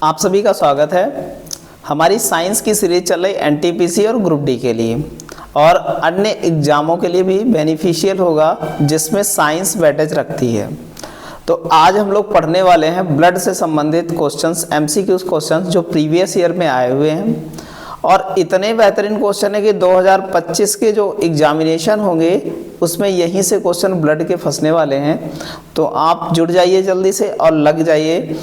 आप सभी का स्वागत है। हमारी साइंस की सीरीज चल रही एनटीपीसी और ग्रुप डी के लिए और अन्य एग्जामों के लिए भी बेनिफिशियल होगा जिसमें साइंस वेटेज रखती है। तो आज हम लोग पढ़ने वाले हैं ब्लड से संबंधित क्वेश्चंस, एमसीक्यूज क्वेश्चंस जो प्रीवियस ईयर में आए हुए हैं और इतने बेहतरीन क्वेश्चन है कि 2025 के जो एग्जामिनेशन होंगे उसमें यहीं से क्वेश्चन ब्लड के फंसने वाले हैं। तो आप जुड़ जाइए जल्दी से और लग जाइए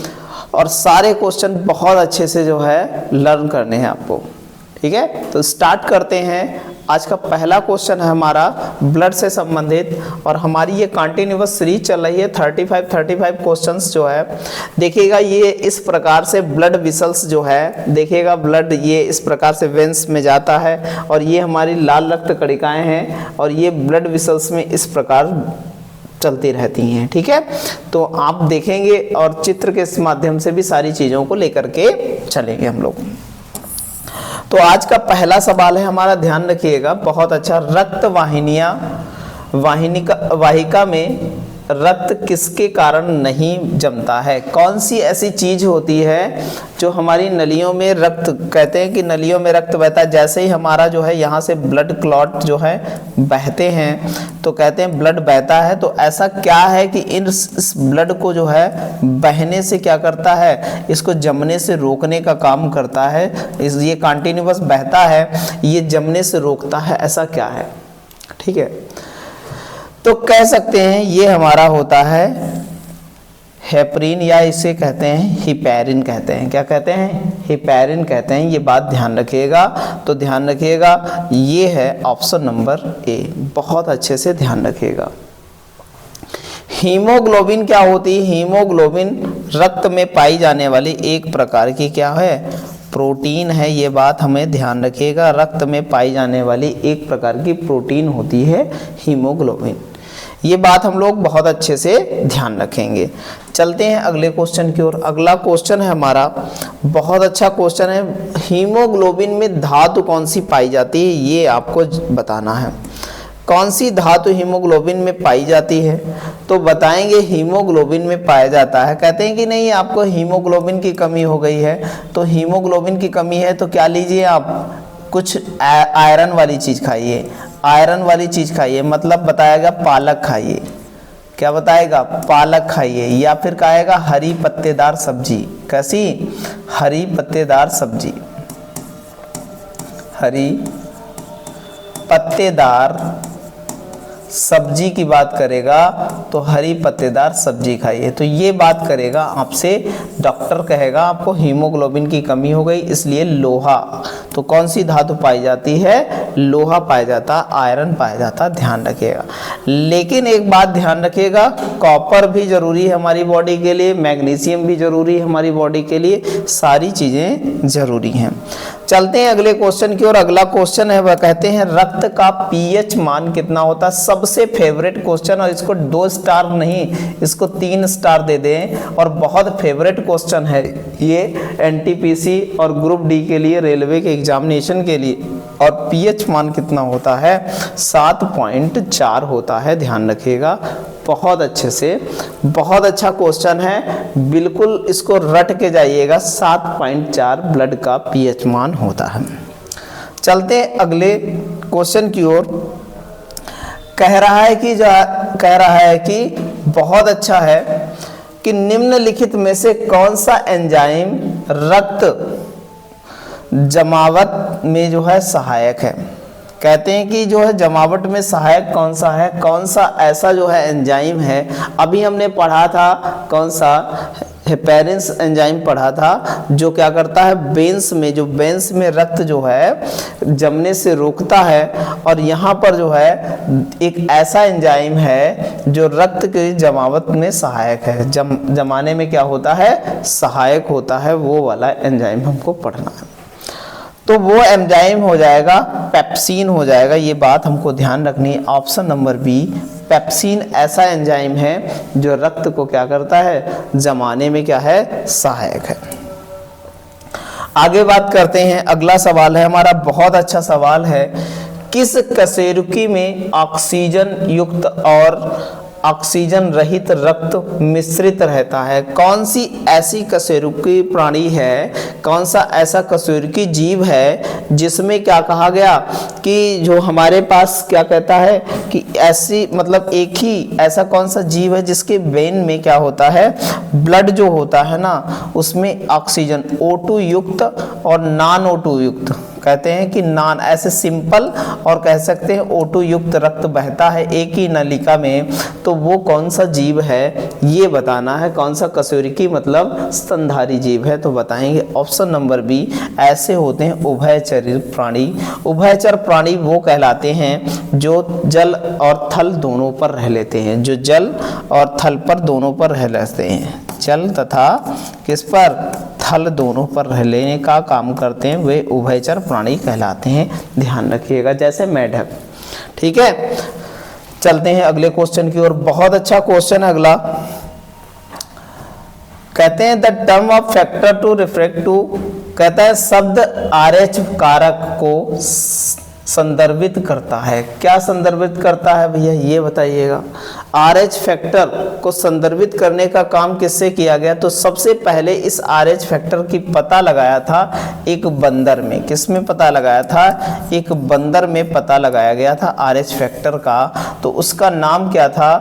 और सारे क्वेश्चन बहुत अच्छे से जो है लर्न करने हैं आपको। ठीक है, तो स्टार्ट करते हैं। आज का पहला क्वेश्चन है हमारा ब्लड से संबंधित और हमारी ये कंटिन्यूअस सीरीज चल रही है 35 क्वेश्चंस जो है। देखिएगा ये इस प्रकार से ब्लड विसल्स जो है, देखिएगा ब्लड ये इस प्रकार से वेंस में जाता है और ये हमारी लाल रक्त कणिकाएं हैं और ये ब्लड विसल्स में इस प्रकार चलती रहती हैं। ठीक है, तो आप देखेंगे और चित्र के माध्यम से भी सारी चीज़ों को लेकर के चलेंगे हम लोग। तो आज का पहला सवाल है हमारा, ध्यान रखिएगा बहुत अच्छा। रक्त वाहिका में रक्त किसके कारण नहीं जमता है? कौन सी ऐसी चीज होती है जो हमारी नलियों में रक्त, कहते हैं कि नलियों में रक्त बहता है। जैसे ही हमारा जो है यहाँ से ब्लड क्लॉट जो है बहते हैं तो कहते हैं ब्लड बहता है। तो ऐसा क्या है कि इस ब्लड को जो है बहने से क्या करता है, इसको जमने से रोकने का काम करता है। ये कंटिन्यूअस बहता है, ये जमने से रोकता है, ऐसा क्या है? ठीक है, तो कह सकते हैं ये हमारा होता है हेपरिन या इसे कहते हैं हिपैरिन कहते हैं। क्या कहते हैं? हिपैरिन कहते हैं। ये बात ध्यान रखिएगा। तो ध्यान रखिएगा ये है ऑप्शन नंबर ए, बहुत अच्छे से ध्यान रखिएगा। हीमोग्लोबिन क्या होती है? हीमोग्लोबिन रक्त में पाई जाने वाली एक प्रकार की क्या है? प्रोटीन है। ये बात हमें ध्यान रखिएगा, रक्त में पाई जाने वाली एक प्रकार की प्रोटीन होती है हीमोग्लोबिन। ये बात हम लोग बहुत अच्छे से ध्यान रखेंगे। चलते हैं अगले क्वेश्चन की ओर। अगला क्वेश्चन है हमारा, बहुत अच्छा क्वेश्चन है। हीमोग्लोबिन में धातु कौन सी पाई जाती है, ये आपको बताना है। कौन सी धातु हीमोग्लोबिन में पाई जाती है? तो बताएंगे हीमोग्लोबिन में पाया जाता है। कहते हैं कि नहीं आपको हीमोग्लोबिन की कमी हो गई है, तो हीमोग्लोबिन की कमी है तो क्या लीजिए आप, कुछ आयरन वाली चीज़ खाइए। आयरन वाली चीज़ खाइए, मतलब बताएगा पालक खाइए। क्या बताएगा? पालक खाइए। या फिर कहेगा हरी पत्तेदार सब्जी। कैसी? हरी पत्तेदार सब्जी। हरी पत्तेदार सब्जी की बात करेगा तो हरी पत्तेदार सब्जी खाइए। तो ये बात करेगा आपसे, डॉक्टर कहेगा आपको हीमोग्लोबिन की कमी हो गई इसलिए लोहा। तो कौन सी धातु पाई जाती है? लोहा पाया जाता, आयरन पाया जाता, ध्यान रखिएगा। लेकिन एक बात ध्यान रखिएगा, कॉपर भी जरूरी है हमारी बॉडी के लिए, मैग्नीशियम भी जरूरी है हमारी बॉडी के लिए, सारी चीजें जरूरी हैं। चलते हैं अगले क्वेश्चन की ओर। अगला क्वेश्चन है, वह कहते हैं रक्त का पीएच मान कितना होता है? सबसे फेवरेट क्वेश्चन, और इसको 2 स्टार नहीं, इसको 3 स्टार दे दें। और बहुत फेवरेट क्वेश्चन है ये एनटीपीसी और ग्रुप डी के लिए, रेलवे के एग्जामिनेशन के लिए। और पीएच मान कितना होता है? 7.4 होता है, ध्यान रखिएगा बहुत अच्छे से। बहुत अच्छा क्वेश्चन है, बिल्कुल इसको रट के जाइएगा। 7.4 ब्लड का पीएच मान होता है। चलते हैं अगले क्वेश्चन की ओर। कह रहा है कि बहुत अच्छा है कि निम्नलिखित में से कौन सा एंजाइम रक्त जमावट में जो है सहायक है? कहते हैं कि जो है जमावट में सहायक कौन सा है, कौन सा ऐसा जो है एंजाइम है। अभी हमने पढ़ा था कौन सा, हेपेरिन एंजाइम पढ़ा था, जो क्या करता है वेंस में, जो वेंस में रक्त जो है जमने से रोकता है। और यहाँ पर जो है एक ऐसा एंजाइम है जो रक्त के जमावट में सहायक है, जमाने में क्या होता है, सहायक होता है। वो वाला एंजाइम हमको पढ़ना है। तो वो एंजाइम हो जाएगा पेप्सिन हो जाएगा। ये बात हमको ध्यान रखनी है। ऑप्शन नंबर बी, पेप्सिन ऐसा एंजाइम है जो रक्त को क्या करता है, जमाने में क्या है, सहायक है। आगे बात करते हैं। अगला सवाल है हमारा, बहुत अच्छा सवाल है। किस कशेरुकी में ऑक्सीजन युक्त और ऑक्सीजन रहित रक्त मिश्रित रहता है। कौन सी ऐसी कशेरुकी प्राणी है, कौन सा ऐसा कशेरुकी जीव है जिसमें क्या कहा गया कि जो हमारे पास क्या कहता है कि ऐसी मतलब एक ही ऐसा कौन सा जीव है जिसके वेन में क्या होता है, ब्लड जो होता है ना उसमें ऑक्सीजन O2 युक्त और नॉन O2 युक्त, कहते हैं कि नॉन ऐसे सिंपल और कह सकते हैं O2 युक्त रक्त बहता है एक ही नलिका में, तो वो कौन सा जीव है ये बताना है। कौन सा कशेरुकी मतलब स्तनधारी जीव है, तो बताएंगे ऑप्शन नंबर बी। ऐसे होते हैं उभयचर प्राणी। उभयचर प्राणी वो कहलाते हैं जो जल और थल दोनों पर रह लेते हैं, जो जल और थल पर दोनों पर रह लेते हैं, जल तथा किस पर, थल दोनों पर रह लेने का काम करते हैं, वे उभयचर प्राणी कहलाते हैं। ध्यान रखिएगा, जैसे मेढक। ठीक है, चलते हैं अगले क्वेश्चन की ओर। बहुत अच्छा क्वेश्चन है अगला। कहते हैं the term of factor to reflect to, कहता है शब्द RH कारक को संदर्भित करता है। क्या संदर्भित करता है भैया ये बताइएगा। RH फैक्टर को संदर्भित करने का काम किससे किया गया, तो सबसे पहले इस RH फैक्टर की पता लगाया था एक बंदर में। किस में पता लगाया था, एक बंदर में पता लगाया गया था RH फैक्टर का। तो उसका नाम क्या था,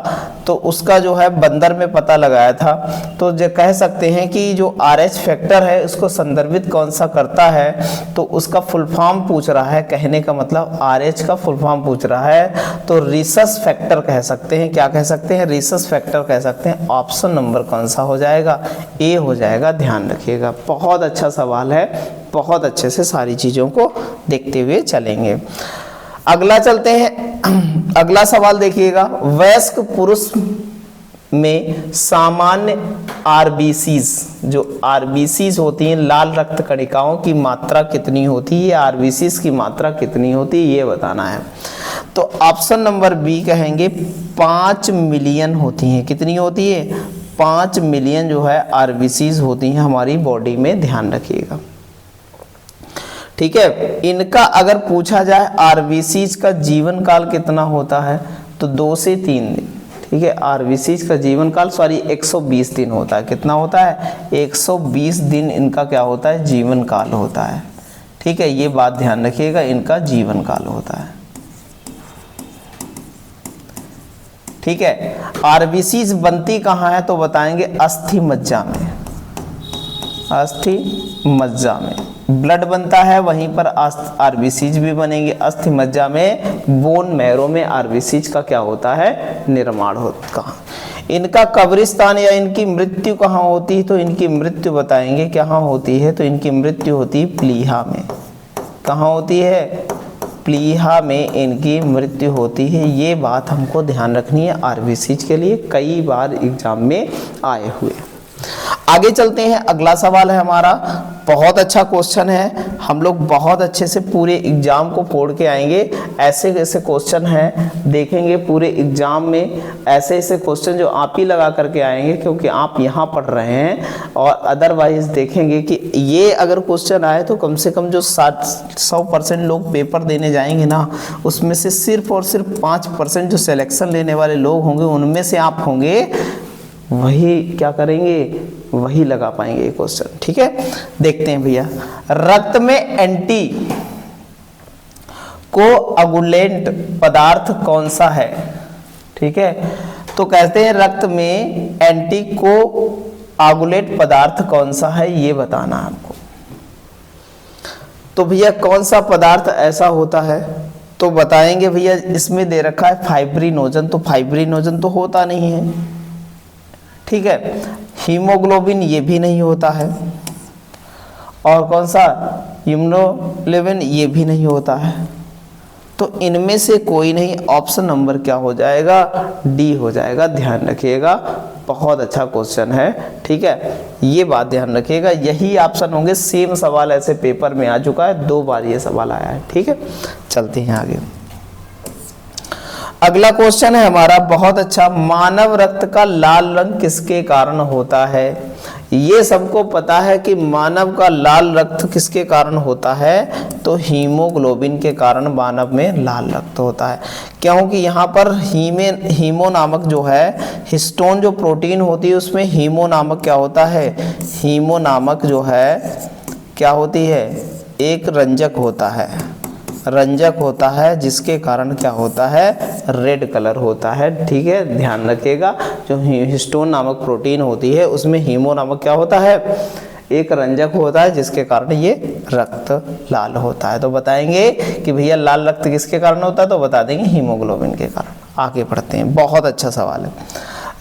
तो उसका जो है बंदर में पता लगाया था। तो जो कह सकते हैं कि जो RH फैक्टर है उसको संदर्भित कौन सा करता है, तो उसका फुल फॉर्म पूछ रहा है। कहने का मतलब RH का फुल फॉर्म पूछ रहा है, तो रिसस फैक्टर कह सकते हैं। क्या कह सकते हैं, रिसस फैक्टर कह सकते हैं। ऑप्शन नंबर कौन सा हो जाएगा, ए हो जाएगा। ध्यान रखिएगा, बहुत अच्छा सवाल है, बहुत अच्छे से सारी चीजों को देखते हुए चलेंगे। अगला चलते हैं, अगला सवाल देखिएगा। वयस्क पुरुष में सामान्य RBCs, जो RBCs होती हैं लाल रक्त कणिकाओं की मात्रा कितनी होती है, RBCs की मात्रा कितनी होती है ये बताना है। तो ऑप्शन नंबर बी कहेंगे 5 मिलियन होती हैं। कितनी होती है, 5 मिलियन जो है RBCs होती हैं हमारी बॉडी में। ध्यान रखिएगा, ठीक है। इनका अगर पूछा जाए RBCs का जीवन काल कितना होता है, तो 2 से 3 दिन। ठीक है, RBCs का जीवन काल 120 दिन होता है। कितना होता है, 120 दिन इनका क्या होता है, जीवन काल होता है। ठीक है, ये बात ध्यान रखिएगा, इनका जीवन काल होता है। ठीक है, RBCs बनती कहाँ है, तो बताएंगे अस्थि मज्जा में। अस्थि मज्जा में ब्लड बनता है, वहीं पर RBCs भी बनेंगे। अस्थि मज्जा में, बोन मैरो में RBCs का क्या होता है, निर्माण होता है। इनका कब्रिस्तान या इनकी मृत्यु कहाँ होती है, तो इनकी मृत्यु बताएंगे कहाँ होती है, तो इनकी मृत्यु होती है प्लीहा में। कहाँ होती है, प्लीहा में इनकी मृत्यु होती है। ये बात हमको ध्यान रखनी है, RBCs के लिए कई बार एग्जाम में आए हुए। आगे चलते हैं, अगला सवाल है हमारा। बहुत अच्छा क्वेश्चन है, हम लोग बहुत अच्छे से पूरे एग्जाम को फोड़ के आएंगे। ऐसे ऐसे क्वेश्चन हैं, देखेंगे पूरे एग्जाम में ऐसे ऐसे क्वेश्चन जो आप ही लगा करके आएंगे, क्योंकि आप यहाँ पढ़ रहे हैं। और अदरवाइज देखेंगे कि ये अगर क्वेश्चन आए तो कम से कम जो 100% लोग पेपर देने जाएंगे ना, उसमें से सिर्फ और सिर्फ 5% जो सिलेक्शन लेने वाले लोग होंगे, उनमें से आप होंगे, वही क्या करेंगे, वही लगा पाएंगे ये क्वेश्चन। ठीक है, देखते हैं भैया। रक्त में एंटी कोअगुलेंट पदार्थ कौन सा है। ठीक है, तो कहते हैं रक्त में एंटी कोअगुलेंट पदार्थ कौन सा है, ये बताना आपको। तो भैया कौन सा पदार्थ ऐसा होता है, तो बताएंगे भैया। इसमें दे रखा है फाइब्रिनोजन, तो फाइब्रिनोजन तो होता नहीं है। ठीक है, हीमोग्लोबिन ये भी नहीं होता है, और कौन सा, हीमोग्लोबिन ये भी नहीं होता है। तो इनमें से कोई नहीं, ऑप्शन नंबर क्या हो जाएगा, डी हो जाएगा। ध्यान रखिएगा, बहुत अच्छा क्वेश्चन है। ठीक है, ये बात ध्यान रखिएगा, यही ऑप्शन होंगे। सेम सवाल ऐसे पेपर में आ चुका है, 2 बार ये सवाल आया है। ठीक है, चलते हैं आगे। अगला क्वेश्चन है हमारा बहुत अच्छा। मानव रक्त का लाल रंग किसके कारण होता है, ये सबको पता है कि मानव का लाल रक्त किसके कारण होता है, तो हीमोग्लोबिन के कारण मानव में लाल रक्त होता है। क्योंकि यहाँ पर हीमो नामक जो है हिस्टोन जो प्रोटीन होती है उसमें हीमो नामक क्या होता है, हीमो नामक जो है क्या होती है, एक रंजक होता है, रंजक होता है, जिसके कारण क्या होता है, रेड कलर होता है। ठीक है, ध्यान रखिएगा। जो हिस्टोन नामक प्रोटीन होती है उसमें हीमो नामक क्या होता है, एक रंजक होता है, जिसके कारण ये रक्त लाल होता है। तो बताएंगे कि भैया लाल रक्त किसके कारण होता है, तो बता देंगे हीमोग्लोबिन के कारण। आगे बढ़ते हैं, बहुत अच्छा सवाल है।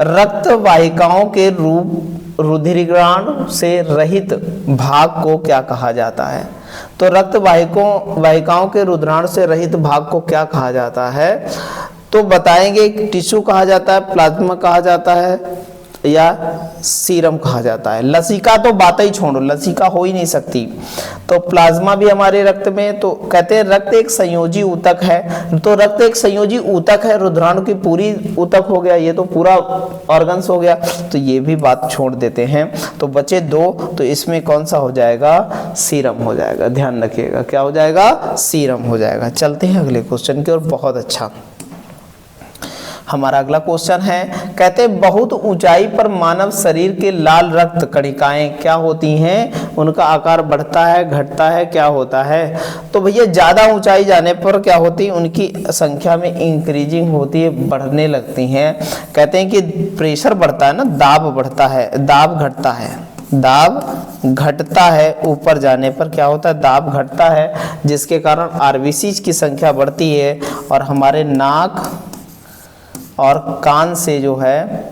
रक्त वाहिकाओं के रूप रुधिराण से रहित भाग को क्या कहा जाता है, तो रक्त वाहिकाओं के रुधिराण से रहित भाग को क्या कहा जाता है, तो बताएंगे टिश्यू कहा जाता है, प्लाज्मा कहा जाता है, या सीरम कहा जाता है। लसिका तो बात ही छोड़ो, लसिका हो ही नहीं सकती। तो प्लाज्मा भी हमारे रक्त में, तो कहते हैं रक्त एक संयोजी ऊतक है, तो रक्त एक संयोजी ऊतक है, रुधिराणु की पूरी ऊतक हो गया, ये तो पूरा ऑर्गन्स हो गया, तो ये भी बात छोड़ देते हैं। तो बचे दो, तो इसमें कौन सा हो जाएगा, सीरम हो जाएगा। ध्यान रखिएगा, क्या हो जाएगा, सीरम हो जाएगा। चलते हैं अगले क्वेश्चन की ओर। बहुत अच्छा, हमारा अगला क्वेश्चन है, कहते हैं बहुत ऊंचाई पर मानव शरीर के लाल रक्त कणिकाएं क्या होती हैं, उनका आकार बढ़ता है, घटता है, क्या होता है, तो भैया ज्यादा ऊंचाई जाने पर क्या होती है, उनकी संख्या में इंक्रीजिंग होती है, बढ़ने लगती हैं। कहते हैं कि प्रेशर बढ़ता है ना, दाब बढ़ता है, दाब घटता है, दाब घटता है, ऊपर जाने पर क्या होता है, दाब घटता है, जिसके कारण आरबीसी की संख्या बढ़ती है, और हमारे नाक और कान से जो है,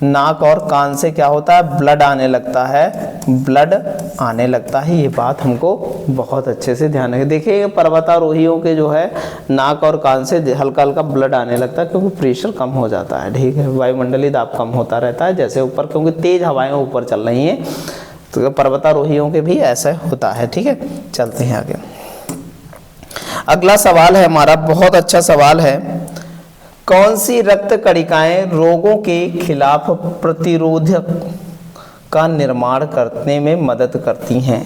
नाक और कान से क्या होता है, ब्लड आने लगता है, ब्लड आने लगता है। ये बात हमको बहुत अच्छे से ध्यान रखें। देखिए पर्वतारोहियों के जो है नाक और कान से हल्का हल्का ब्लड आने लगता है, क्योंकि प्रेशर कम हो जाता है। ठीक है, वायुमंडलीय दाब कम होता रहता है जैसे ऊपर, क्योंकि तेज हवाएं ऊपर चल रही हैं, तो पर्वतारोहियों के भी ऐसा होता है। ठीक है, चलते हैं आगे। अगला सवाल है हमारा, बहुत अच्छा सवाल है, कौन सी रक्त कणिकाएं रोगों के खिलाफ प्रतिरोधक का निर्माण करने में मदद करती हैं,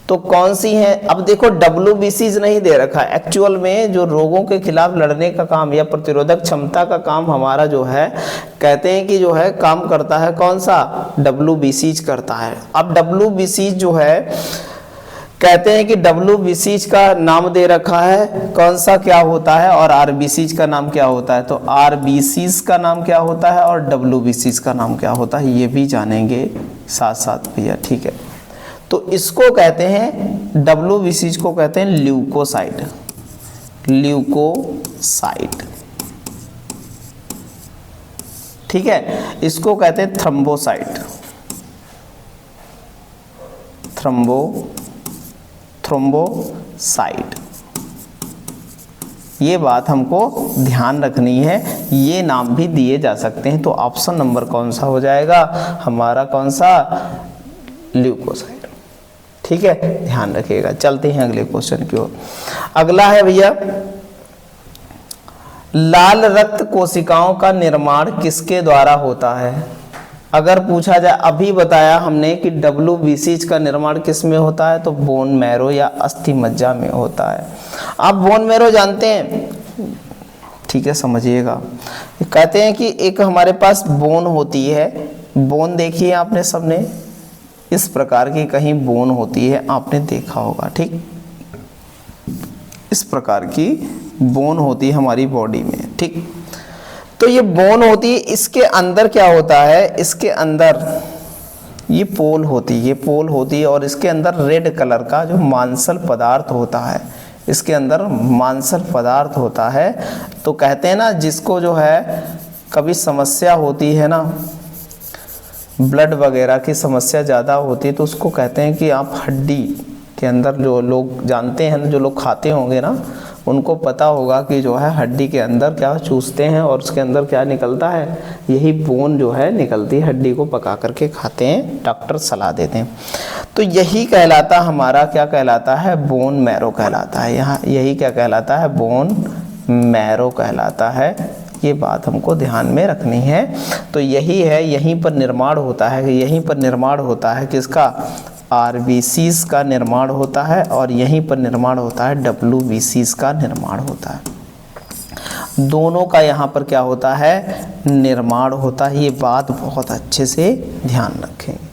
तो कौन सी हैं। अब देखो WBCs नहीं दे रखा है, एक्चुअल में जो रोगों के खिलाफ लड़ने का काम या प्रतिरोधक क्षमता का काम हमारा जो है, कहते हैं कि जो है काम करता है कौन सा, WBCs करता है। अब WBCs जो है, कहते हैं कि WBCs का नाम दे रखा है कौन सा, क्या होता है, और RBCs का नाम क्या होता है, तो RBCs का नाम क्या होता है और WBCs का नाम क्या होता है, ये भी जानेंगे साथ साथ भैया। ठीक है, तो इसको कहते हैं, WBCs को कहते हैं ल्यूकोसाइट, ल्यूकोसाइट। ठीक है, इसको कहते हैं थ्रोम्बोसाइट, थ्रोम्बोसाइट। ये बात हमको ध्यान रखनी है, ये नाम भी दिए जा सकते हैं। तो ऑप्शन नंबर कौन सा हो जाएगा हमारा, कौन सा, ल्यूकोसाइट। ठीक है, ध्यान रखिएगा। चलते हैं अगले क्वेश्चन की ओर। अगला है भैया, लाल रक्त कोशिकाओं का निर्माण किसके द्वारा होता है। अगर पूछा जाए, अभी बताया हमने कि WBCs का निर्माण किस में होता है, तो बोन मैरो या अस्थि मज्जा में होता है। आप बोन मैरो जानते हैं, ठीक है, समझिएगा। कहते हैं कि एक हमारे पास बोन होती है, बोन देखिए आपने सबने, इस प्रकार की कहीं बोन होती है, आपने देखा होगा। ठीक, इस प्रकार की बोन होती है हमारी बॉडी में। ठीक, तो ये बोन होती है, इसके अंदर क्या होता है, इसके अंदर ये पोल होती है, ये पोल होती है, और इसके अंदर रेड कलर का जो मांसल पदार्थ होता है, इसके अंदर मांसल पदार्थ होता है। तो कहते हैं ना, जिसको जो है कभी समस्या होती है ना, ब्लड वगैरह की समस्या ज़्यादा होती है, तो उसको कहते हैं कि आप हड्डी के अंदर, जो लोग जानते हैं ना, जो लोग खाते होंगे ना, उनको पता होगा कि जो है हड्डी के अंदर क्या चूसते हैं और उसके अंदर क्या निकलता है, यही बोन जो है निकलती है। हड्डी को पका करके खाते हैं, डॉक्टर सलाह देते हैं। तो यही कहलाता हमारा, क्या कहलाता है, बोन मैरो कहलाता है। यहाँ यही क्या कहलाता है, बोन मैरो कहलाता है। ये बात हमको ध्यान में रखनी है। तो यही है, यहीं पर निर्माण होता है, यहीं पर निर्माण होता है किसका, आरबीसीज का निर्माण होता है, और यहीं पर निर्माण होता है डब्ल्यूबीसीज का निर्माण होता है। दोनों का यहाँ पर क्या होता है, निर्माण होता है। ये बात बहुत अच्छे से ध्यान रखेंगे।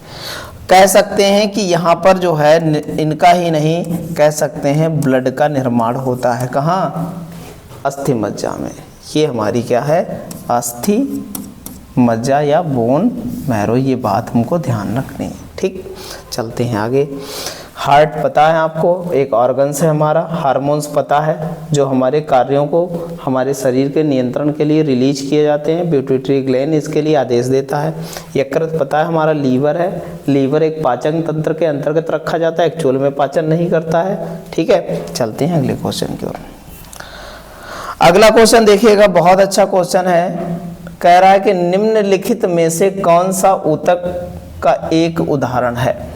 कह सकते हैं कि यहाँ पर जो है इनका ही नहीं, कह सकते हैं ब्लड का निर्माण होता है। कहाँ, अस्थि मज्जा में। ये हमारी क्या है, अस्थि मज्जा या बोन मैरो। ये बात हमको ध्यान रखनी है। ठीक, चलते हैं आगे। हार्ट पता है आपको, एक ऑर्गन्स है हमारा। हार्मोन्स पता है, जो हमारे कार्यों को हमारे शरीर के नियंत्रण के लिए रिलीज किए जाते हैं। पिट्यूटरी ग्लैंड इसके लिए आदेश देता है। यकृत पता है हमारा, लीवर है। लीवर एक पाचन तंत्र के अंतर्गत रखा जाता है, एक्चुअल में पाचन नहीं करता है। ठीक है, चलते हैं अगले क्वेश्चन की ओर। अगला क्वेश्चन देखिएगा, बहुत अच्छा क्वेश्चन है। कह रहा है कि निम्नलिखित में से कौन सा ऊतक का एक उदाहरण है।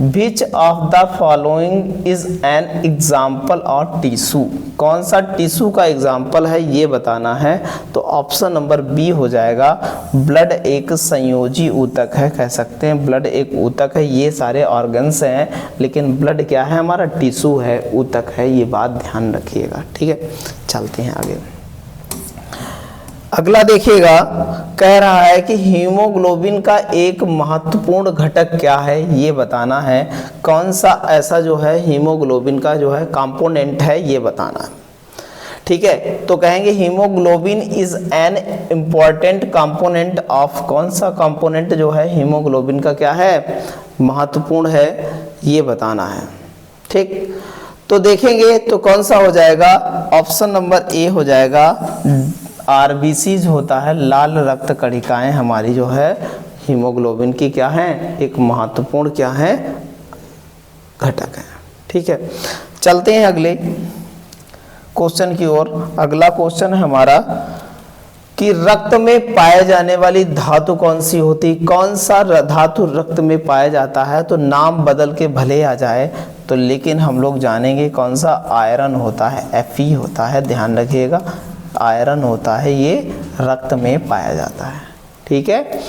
Which of the following is an example of tissue? कौन सा टिश्यू का एग्जाम्पल है ये बताना है। तो ऑप्शन नंबर बी हो जाएगा। ब्लड एक संयोजी ऊतक है, कह सकते हैं ब्लड एक ऊतक है। ये सारे ऑर्गन्स हैं, लेकिन ब्लड क्या है हमारा, टिश्यू है, ऊतक है। ये बात ध्यान रखिएगा। ठीक है, चलते हैं आगे। अगला देखिएगा, कह रहा है कि हीमोग्लोबिन का एक महत्वपूर्ण घटक क्या है ये बताना है। कौन सा ऐसा जो है हीमोग्लोबिन का जो है कंपोनेंट है ये बताना है। ठीक है, तो कहेंगे haemoglobin is an important component of, कौन सा कंपोनेंट जो है हीमोग्लोबिन का क्या है, महत्वपूर्ण है, ये बताना है। ठीक, तो देखेंगे तो कौन सा हो जाएगा, ऑप्शन नंबर ए हो जाएगा। आरबीसीज होता है, लाल रक्त कणिकाएं हमारी जो है हीमोग्लोबिन की क्या है, एक महत्वपूर्ण क्या है, घटक है। ठीक है, चलते हैं अगले क्वेश्चन की ओर। अगला क्वेश्चन है हमारा कि रक्त में पाए जाने वाली धातु कौन सी होती, कौन सा धातु रक्त में पाया जाता है। तो नाम बदल के भले आ जाए तो, लेकिन हम लोग जानेंगे कौन सा, आयरन होता है, Fe होता है, ध्यान रखिएगा, आयरन होता है, ये रक्त में पाया जाता है। ठीक है,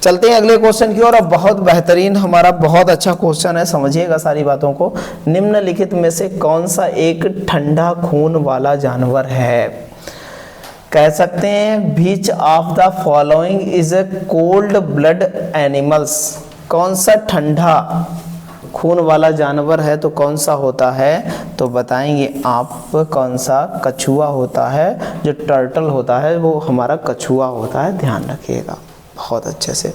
चलते हैं अगले क्वेश्चन की ओर। अब बहुत बेहतरीन हमारा बहुत अच्छा क्वेश्चन है, समझिएगा सारी बातों को। निम्नलिखित में से कौन सा एक ठंडा खून वाला जानवर है। कह सकते हैं which of the following is a cold blood animals. कौन सा ठंडा खून वाला जानवर है, तो कौन सा होता है, तो बताएंगे आप। कौन सा, कछुआ होता है, जो टर्टल होता है वो हमारा कछुआ होता है, ध्यान रखिएगा बहुत अच्छे से।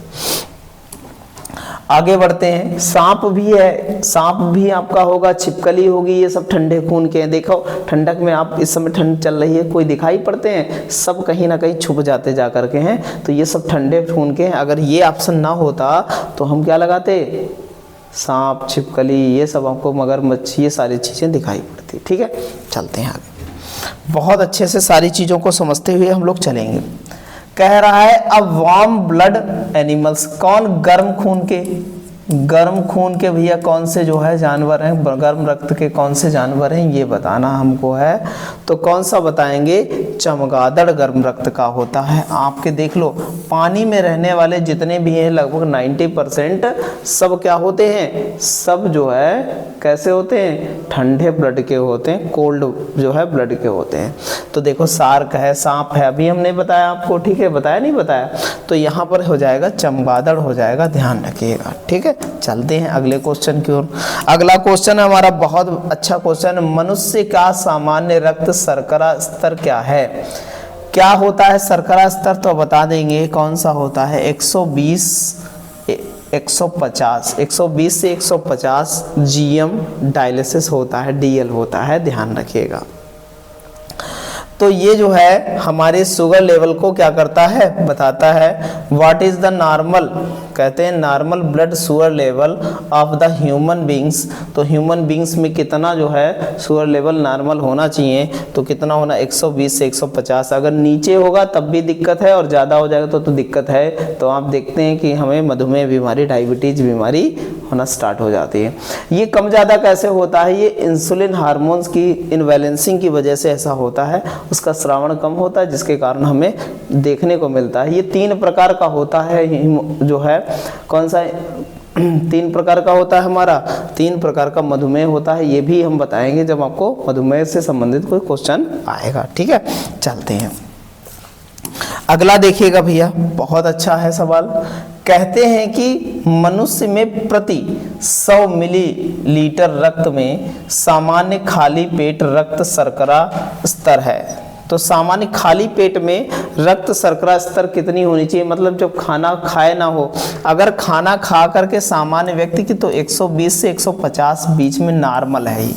आगे बढ़ते हैं। सांप भी है, सांप भी आपका होगा, छिपकली होगी, ये सब ठंडे खून के हैं। देखो ठंडक में आप इस समय ठंड चल रही है, कोई दिखाई पड़ते हैं, सब कहीं ना कहीं छुप जाते जा करके हैं। तो ये सब ठंडे खून के हैं। अगर ये ऑप्शन ना होता तो हम क्या लगाते, सांप, छिपकली, ये सब हमको मगरमच्छ, ये सारी चीज़ें दिखाई पड़ती। ठीक है, चलते हैं आगे। बहुत अच्छे से सारी चीज़ों को समझते हुए हम लोग चलेंगे। कह रहा है अब वार्म ब्लड एनिमल्स, कौन गर्म खून के, गर्म खून के भैया कौन से जो है जानवर हैं, गर्म रक्त के कौन से जानवर हैं ये बताना हमको है। तो कौन सा बताएंगे, चमगादड़ गर्म रक्त का होता है। आपके देख लो पानी में रहने वाले जितने भी हैं लगभग 90% सब क्या होते हैं, सब जो है कैसे होते हैं, ठंडे ब्लड के होते हैं, कोल्ड जो है ब्लड के होते हैं। तो देखो शार्क है, सांप है, अभी हमने बताया आपको। ठीक है, बताया नहीं बताया, तो यहाँ पर हो जाएगा चमगादड़ हो जाएगा, ध्यान रखिएगा। ठीक है, चलते हैं अगले क्वेश्चन की ओर। अगला क्वेश्चन हमारा बहुत अच्छा क्वेश्चन, मनुष्य का सामान्य रक्त शर्करा स्तर क्या है। क्या होता है शर्करा स्तर, तो बता देंगे कौन सा होता है, 120 से 150 GM डायलिसिस होता है, DL होता है, ध्यान रखिएगा। तो ये जो है हमारे शुगर लेवल को क्या करता है, बताता है। व्हाट इज द नॉर्मल, कहते हैं normal blood sugar level of the human beings, तो ह्यूमन बींग्स में कितना जो है शुगर लेवल नॉर्मल होना चाहिए, तो कितना होना 120 से 150। अगर नीचे होगा तब भी दिक्कत है और ज़्यादा हो जाएगा तो दिक्कत है। तो आप देखते हैं कि हमें मधुमेह बीमारी, डायबिटीज बीमारी होना स्टार्ट हो जाती है। ये कम ज़्यादा कैसे होता है, ये इंसुलिन हार्मोन्स की इनबैलेंसिंग की वजह से ऐसा होता है, उसका श्रावण कम होता है जिसके कारण हमें देखने को मिलता है। ये 3 प्रकार का होता है, जो है कौन सा 3 प्रकार का होता है हमारा, 3 प्रकार का मधुमेह होता है। ये भी हम बताएंगे जब आपको मधुमेह से संबंधित कोई क्वेश्चन आएगा। ठीक है, चलते हैं अगला। देखिएगा भैया, बहुत अच्छा है सवाल। कहते हैं कि मनुष्य में प्रति 100 मिलीलीटर रक्त में सामान्य खाली पेट रक्त शर्करा स्तर है। तो सामान्य खाली पेट में रक्त शर्करा स्तर कितनी होनी चाहिए, मतलब जब खाना खाए ना हो, अगर खाना खा करके सामान्य व्यक्ति की तो 120 से 150 बीच में नॉर्मल है।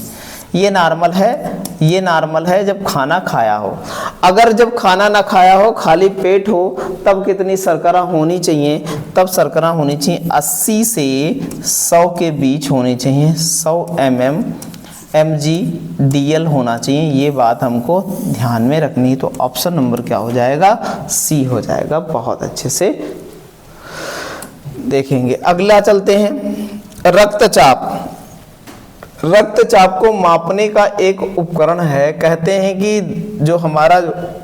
ये नॉर्मल है, ये नॉर्मल है जब खाना खाया हो। अगर जब खाना ना खाया हो, खाली पेट हो, तब कितनी शर्करा होनी चाहिए, तब शर्करा होनी चाहिए 80 से 100 के बीच होनी चाहिए। 100 mg/dl होना चाहिए। ये बात हमको ध्यान में रखनी है। तो ऑप्शन नंबर क्या हो जाएगा, सी हो जाएगा। बहुत अच्छे से देखेंगे। अगला चलते हैं, रक्तचाप। रक्तचाप को मापने का एक उपकरण है। कहते हैं कि जो हमारा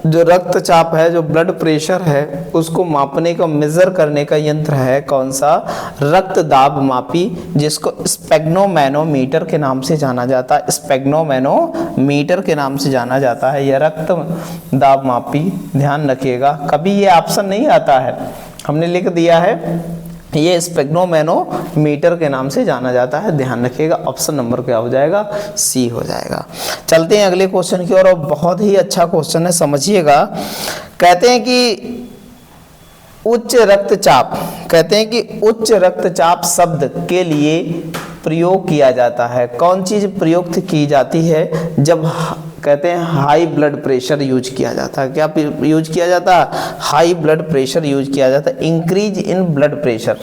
जो रक्तचाप है, जो ब्लड प्रेशर है, उसको मापने का, मेजर करने का यंत्र है कौन सा, रक्त दाब मापी, जिसको स्पेग्नोमैनोमीटर के नाम से जाना जाता है। स्पेग्नोमैनोमीटर के नाम से जाना जाता है यह रक्त दाब मापी। ध्यान रखिएगा, कभी ये ऑप्शन नहीं आता है, हमने लिख दिया है ये स्पेग्नोमैनोमीटर के नाम से जाना जाता है। ध्यान रखिएगा, ऑप्शन नंबर क्या हो जाएगा, सी हो जाएगा। चलते हैं अगले क्वेश्चन की ओर, और बहुत ही अच्छा क्वेश्चन है, समझिएगा। कहते हैं कि उच्च रक्तचाप, कहते हैं कि उच्च रक्तचाप शब्द के लिए प्रयोग किया जाता है। कौन चीज प्रयुक्त की जाती है, जब कहते हैं हाई ब्लड प्रेशर यूज किया जाता है। क्या यूज किया जाता है, हाई ब्लड प्रेशर यूज किया जाता है, इंक्रीज इन ब्लड प्रेशर।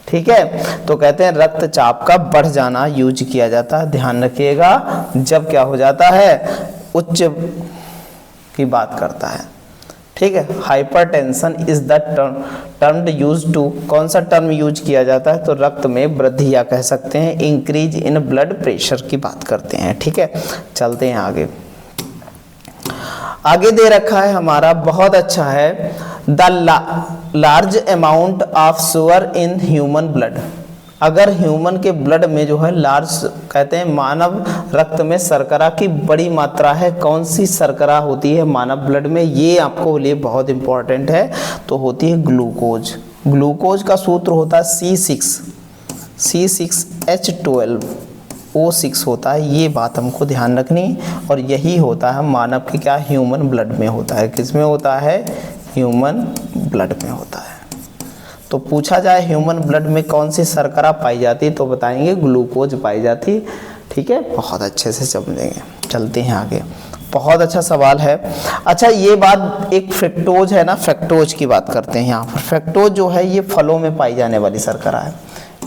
ठीक है, तो कहते हैं रक्तचाप का बढ़ जाना यूज किया जाता है। ध्यान रखिएगा, जब क्या हो जाता है, उच्च की बात करता है। ठीक है, hypertension is the term use to, कौन सा टर्म यूज किया जाता है, तो रक्त में वृद्धि या कह सकते हैं इंक्रीज इन ब्लड प्रेशर की बात करते हैं। ठीक है, चलते हैं आगे। आगे दे रखा है हमारा, बहुत अच्छा है, the large amount of sugar in human blood. अगर ह्यूमन के ब्लड में जो है लार्ज, कहते हैं मानव रक्त में शर्करा की बड़ी मात्रा है, कौन सी शर्करा होती है मानव ब्लड में, ये आपको लिए बहुत इंपॉर्टेंट है, तो होती है ग्लूकोज। ग्लूकोज का सूत्र होता है C6H12O6 होता है। ये बात हमको ध्यान रखनी, और यही होता है मानव के क्या, ह्यूमन ब्लड में होता है। किस में होता है, ह्यूमन ब्लड में होता है। तो पूछा जाए ह्यूमन ब्लड में कौन सी शर्करा पाई जाती है, तो बताएंगे ग्लूकोज पाई जाती। ठीक है, बहुत अच्छे से समझेंगे। चलते हैं आगे, बहुत अच्छा सवाल है। अच्छा, ये बात, एक फ्रक्टोज है ना, फ्रक्टोज की बात करते हैं यहाँ पर। फ्रक्टोज जो है ये फलों में पाई जाने वाली शर्करा है।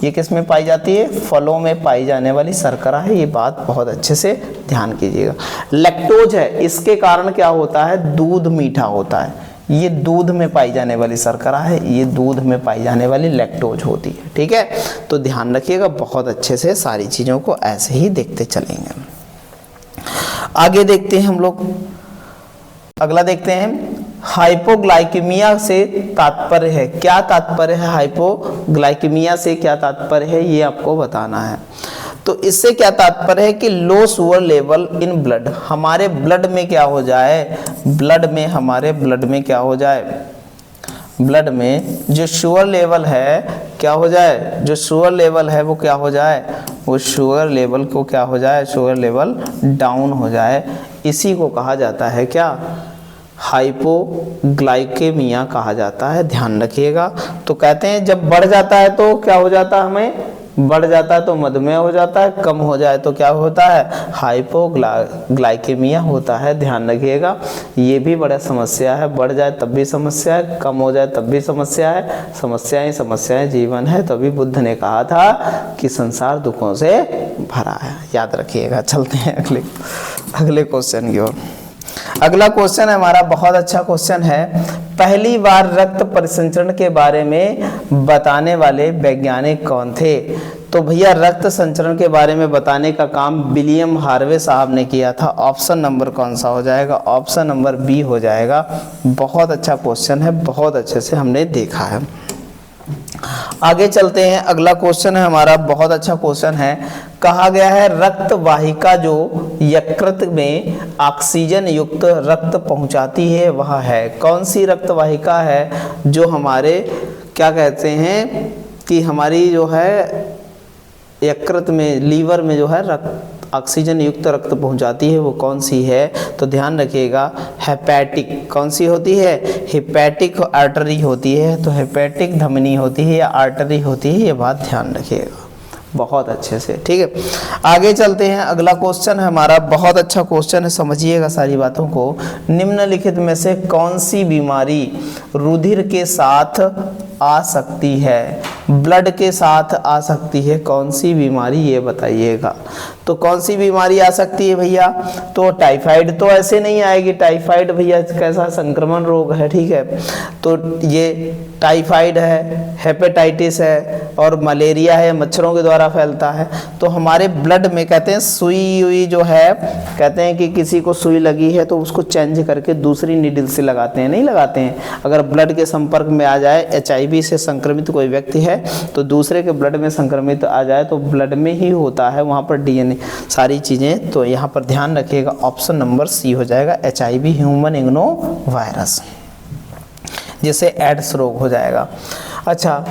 ये किस में पाई जाती है, फलों में पाई जाने वाली शर्करा है। ये बात बहुत अच्छे से ध्यान कीजिएगा। लैक्टोज है, इसके कारण क्या होता है, दूध मीठा होता है। ये दूध में पाई जाने वाली शर्करा है, ये दूध में पाई जाने वाली लैक्टोज होती है। ठीक है, तो ध्यान रखिएगा, बहुत अच्छे से सारी चीज़ों को ऐसे ही देखते चलेंगे। आगे देखते हैं हम लोग, अगला देखते हैं, हाइपोग्लाइकेमिया से तात्पर्य है। क्या तात्पर्य है, हाइपोग्लाइकेमिया से क्या तात्पर्य है, ये आपको बताना है। तो इससे क्या तात्पर्य है कि low sugar level in blood, हमारे ब्लड में क्या हो जाए, हमारे ब्लड में क्या हो जाए, ब्लड में जो शुगर लेवल है क्या हो जाए, जो शुगर लेवल है वो क्या हो जाए, वो शुगर लेवल को क्या हो जाए, शुगर लेवल डाउन हो जाए। इसी को कहा जाता है क्या, हाइपोग्लाइकेमिया कहा जाता है। ध्यान रखिएगा। तो कहते हैं जब बढ़ जाता है तो क्या हो जाता है, हमें बढ़ जाता है तो मधुमेह हो जाता है, कम हो जाए तो क्या होता है, हाइपोग्लाइकेमिया होता है। ध्यान रखिएगा, ये भी बड़ा समस्या है, बढ़ जाए तब भी समस्या है, कम हो जाए तब भी समस्या है, समस्याएं समस्याएं जीवन है। तभी बुद्ध ने कहा था कि संसार दुखों से भरा है, याद रखिएगा। चलते हैं अगले क्वेश्चन की ओर। अगला क्वेश्चन है हमारा, बहुत अच्छा क्वेश्चन है। पहली बार रक्त परिसंचरण के बारे में बताने वाले वैज्ञानिक कौन थे? तो भैया रक्त संचरण के बारे में बताने का काम विलियम हार्वे साहब ने किया था। ऑप्शन नंबर कौन सा हो जाएगा? ऑप्शन नंबर बी हो जाएगा। बहुत अच्छा क्वेश्चन है, बहुत अच्छे से हमने देखा है। आगे चलते हैं, अगला क्वेश्चन है हमारा, बहुत अच्छा क्वेश्चन है। कहा गया है रक्त वाहिका जो यकृत में ऑक्सीजन युक्त रक्त पहुंचाती है वह है, कौन सी रक्त वाहिका है जो हमारे क्या कहते हैं कि हमारी जो है यकृत में, लीवर में जो है रक्त ऑक्सीजन युक्त रक्त पहुंचाती है, वो कौन सी है? तो ध्यान रखिएगा, हेपेटिक। कौन सी होती है? हेपेटिक आर्टरी होती है। तो हेपेटिक धमनी होती है या आर्टरी होती है, ये बात ध्यान रखिएगा बहुत अच्छे से, ठीक है। आगे चलते हैं, अगला क्वेश्चन है हमारा, बहुत अच्छा क्वेश्चन है, समझिएगा सारी बातों को। निम्नलिखित में से कौन सी बीमारी रुधिर के साथ आ सकती है, ब्लड के साथ आ सकती है? कौन सी बीमारी, ये बताइएगा। तो कौन सी बीमारी आ सकती है भैया? तो टाइफाइड तो ऐसे नहीं आएगी, टाइफाइड भैया कैसा संक्रमण रोग है, ठीक है। तो ये टाइफाइड है, हेपेटाइटिस है और मलेरिया है, मच्छरों के द्वारा फैलता है। तो हमारे ब्लड में कहते हैं सुई जो है, कहते हैं कि किसी को सुई लगी है तो उसको चेंज करके दूसरी नीडल से लगाते हैं, नहीं लगाते हैं। अगर ब्लड के संपर्क में आ जाए, HIV से संक्रमित कोई व्यक्ति है तो दूसरे के ब्लड में संक्रमित आ जाए तो ब्लड में ही होता है, वहाँ पर DNA सारी चीज़ें। तो यहाँ पर ध्यान रखिएगा, ऑप्शन नंबर सी हो जाएगा, HIV ह्यूमन इम्यूनो वायरस, जिसे एड्स रोग हो जाएगा। अच्छा,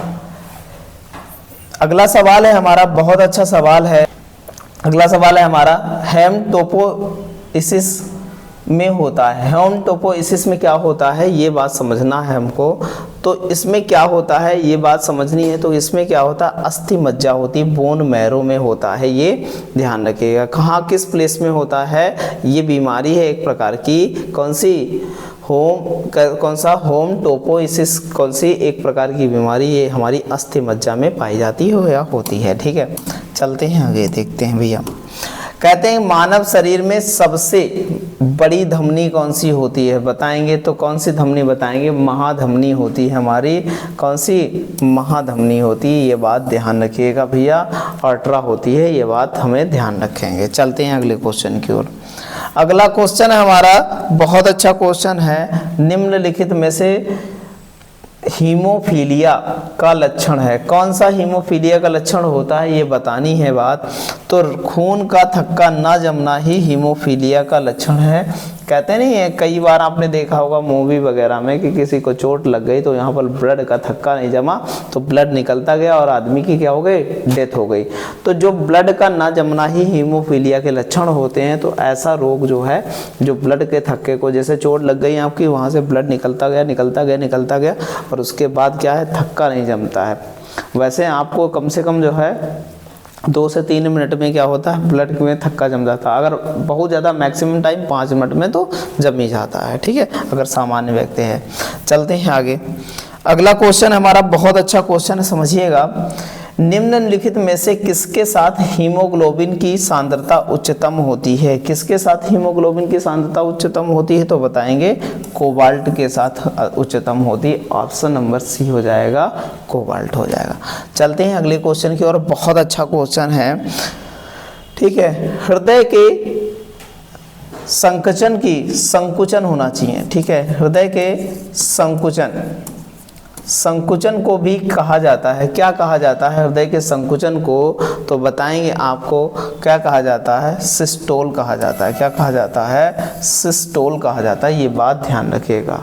अगला सवाल है हमारा, बहुत अच्छा सवाल है। अगला सवाल है हमारा, हेमटोपोइसिस में होता है, हेमटोपोइसिस में क्या होता है ये बात समझना है हमको। तो इसमें क्या होता है ये बात समझनी है। तो इसमें क्या होता है, अस्थि मज्जा होती है, बोन मैरो में होता है, ये ध्यान रखिएगा। कहाँ, किस प्लेस में होता है? ये बीमारी है एक प्रकार की, कौन सी? कौन सा? हेमटोपोइसिस, कौन सी? एक प्रकार की बीमारी, ये हमारी अस्थि मज्जा में पाई जाती है या होती है, ठीक है। चलते हैं आगे, देखते हैं भैया। कहते हैं मानव शरीर में सबसे बड़ी धमनी कौन सी होती है, बताएंगे। तो कौन सी धमनी बताएंगे? महाधमनी होती है हमारी, कौन सी? महाधमनी होती है, ये बात ध्यान रखिएगा भैया। अल्ट्रा होती है, ये बात हमें ध्यान रखेंगे। चलते हैं अगले क्वेश्चन की ओर। अगला क्वेश्चन है हमारा, बहुत अच्छा क्वेश्चन है। निम्नलिखित में से हीमोफीलिया का लक्षण है, कौन सा हीमोफीलिया का लक्षण होता है ये बतानी है बात। तो खून का थक्का ना जमना ही हीमोफीलिया का लक्षण है। कहते नहीं है, कई बार आपने देखा होगा मूवी वगैरह में कि किसी को चोट लग गई तो यहाँ पर ब्लड का थक्का नहीं जमा तो ब्लड निकलता गया और आदमी की क्या हो गई, डेथ हो गई। तो जो ब्लड का ना जमना ही हीमोफीलिया के लक्षण होते हैं। तो ऐसा रोग जो है, जो ब्लड के थक्के को, जैसे चोट लग गई आपकी, वहाँ से ब्लड निकलता गया निकलता गया निकलता गया और उसके बाद क्या है, थक्का नहीं जमता है। वैसे आपको कम से कम जो है 2 से 3 मिनट में क्या होता है, ब्लड में थक्का जम जाता है। अगर बहुत ज़्यादा मैक्सिमम टाइम 5 मिनट में तो जम ही जाता है, ठीक है, अगर सामान्य व्यक्ति है। चलते हैं आगे। अगला क्वेश्चन हमारा बहुत अच्छा क्वेश्चन है, समझिएगा। निम्नलिखित में से किसके साथ हीमोग्लोबिन की सांद्रता उच्चतम होती है? किसके साथ हीमोग्लोबिन की सांद्रता उच्चतम होती है? तो बताएंगे कोबाल्ट के साथ उच्चतम होती है। ऑप्शन नंबर सी हो जाएगा, कोबाल्ट हो जाएगा। चलते हैं अगले क्वेश्चन की ओर। बहुत अच्छा क्वेश्चन है, ठीक है। हृदय के संकुचन होना चाहिए, ठीक है। हृदय के संकुचन को भी कहा जाता है, क्या कहा जाता है हृदय के संकुचन को? तो बताएंगे आपको क्या कहा जाता है, सिस्टोल कहा जाता है। क्या कहा जाता है? सिस्टोल कहा जाता है, ये बात ध्यान रखिएगा।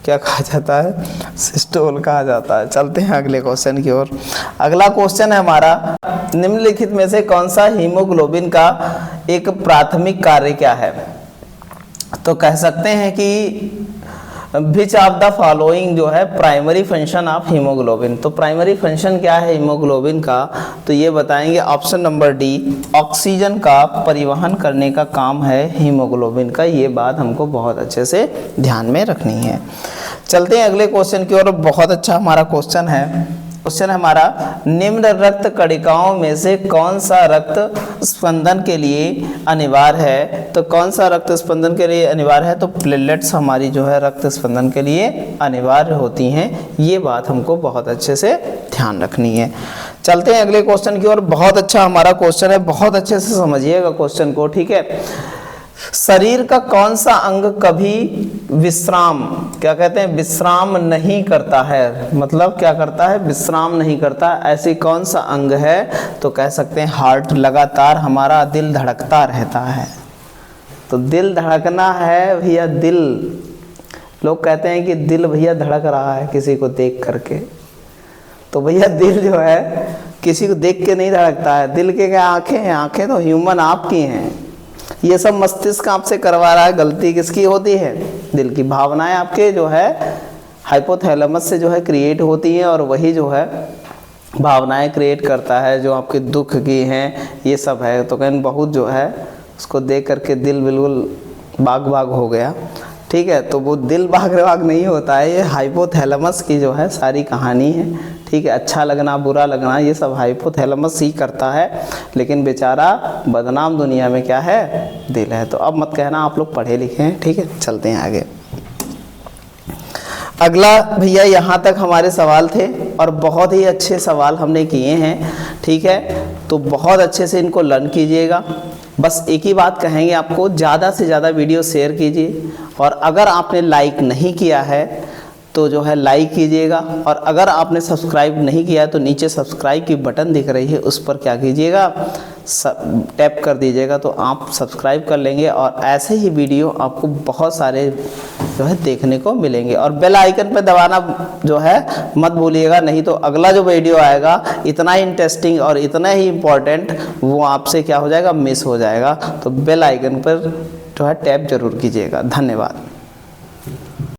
क्या कहा जाता है? सिस्टोल कहा जाता है। चलते हैं अगले क्वेश्चन की ओर। अगला क्वेश्चन है हमारा, निम्नलिखित में से कौन सा हीमोग्लोबिन का एक प्राथमिक कार्य क्या है? तो कह सकते हैं कि विच ऑफ द फॉलोइंग जो है प्राइमरी फंक्शन ऑफ हीमोग्लोबिन। तो प्राइमरी फंक्शन क्या है हीमोग्लोबिन का, तो ये बताएंगे ऑप्शन नंबर डी, ऑक्सीजन का परिवहन करने का काम है हीमोग्लोबिन का। ये बात हमको बहुत अच्छे से ध्यान में रखनी है। चलते हैं अगले क्वेश्चन की ओर। बहुत अच्छा हमारा क्वेश्चन है। क्वेश्चन हमारा, निम्न रक्त कणिकाओं में से कौन सा रक्त स्पंदन के लिए अनिवार्य है। तो कौन सा रक्त स्पंदन के लिए अनिवार्य है, तो प्लेटलेट्स हमारी जो है रक्त स्पंदन के लिए अनिवार्य होती हैं। ये बात हमको बहुत अच्छे से ध्यान रखनी है। चलते हैं अगले क्वेश्चन की ओर। बहुत अच्छा हमारा क्वेश्चन है, बहुत अच्छे से समझिएगा क्वेश्चन को, ठीक है। शरीर का कौन सा अंग कभी विश्राम, क्या कहते हैं, विश्राम नहीं करता है, मतलब क्या करता है, विश्राम नहीं करता, ऐसी कौन सा अंग है, तो कह सकते हैं हार्ट। लगातार हमारा दिल धड़कता रहता है। तो दिल धड़कना है भैया, दिल, लोग कहते हैं कि दिल भैया धड़क रहा है किसी को देख करके, तो भैया दिल जो है किसी को देख के नहीं धड़कता है। दिल के क्या आंखें हैं, आंखें तो ह्यूमन आपकी हैं। ये सब मस्तिष्क आपसे करवा रहा है, गलती किसकी होती है, दिल की। भावनाएं आपके जो है हाइपोथैलेमस से जो है क्रिएट होती हैं, और वही जो है भावनाएं क्रिएट करता है जो आपके दुख की हैं, ये सब है। तो कहीं बहुत जो है उसको देख करके दिल बिल्कुल बाग बाग हो गया, ठीक है। तो वो दिल बाग नहीं होता है, ये हाइपोथैलेमस की जो है सारी कहानी है, ठीक है। अच्छा लगना बुरा लगना ये सब हाइपोथैलेमस ही करता है, लेकिन बेचारा बदनाम दुनिया में क्या है, दिल है। तो अब मत कहना आप लोग पढ़े लिखे हैं, ठीक है। चलते हैं आगे। अगला भैया यहाँ तक हमारे सवाल थे, और बहुत ही अच्छे सवाल हमने किए हैं, ठीक है। तो बहुत अच्छे से इनको लर्न कीजिएगा। बस एक ही बात कहेंगे आपको, ज़्यादा से ज़्यादा वीडियो शेयर कीजिए, और अगर आपने लाइक नहीं किया है तो जो है लाइक कीजिएगा, और अगर आपने सब्सक्राइब नहीं किया है तो नीचे सब्सक्राइब की बटन दिख रही है, उस पर क्या कीजिएगा, टैप कर दीजिएगा, तो आप सब्सक्राइब कर लेंगे, और ऐसे ही वीडियो आपको बहुत सारे जो है देखने को मिलेंगे। और बेल आइकन पे दबाना जो है मत भूलिएगा, नहीं तो अगला जो वीडियो आएगा इतना इंटरेस्टिंग और इतना ही इम्पोर्टेंट वो आपसे क्या हो जाएगा, मिस हो जाएगा। तो बेल आइकन पर जो है टैप जरूर कीजिएगा। धन्यवाद।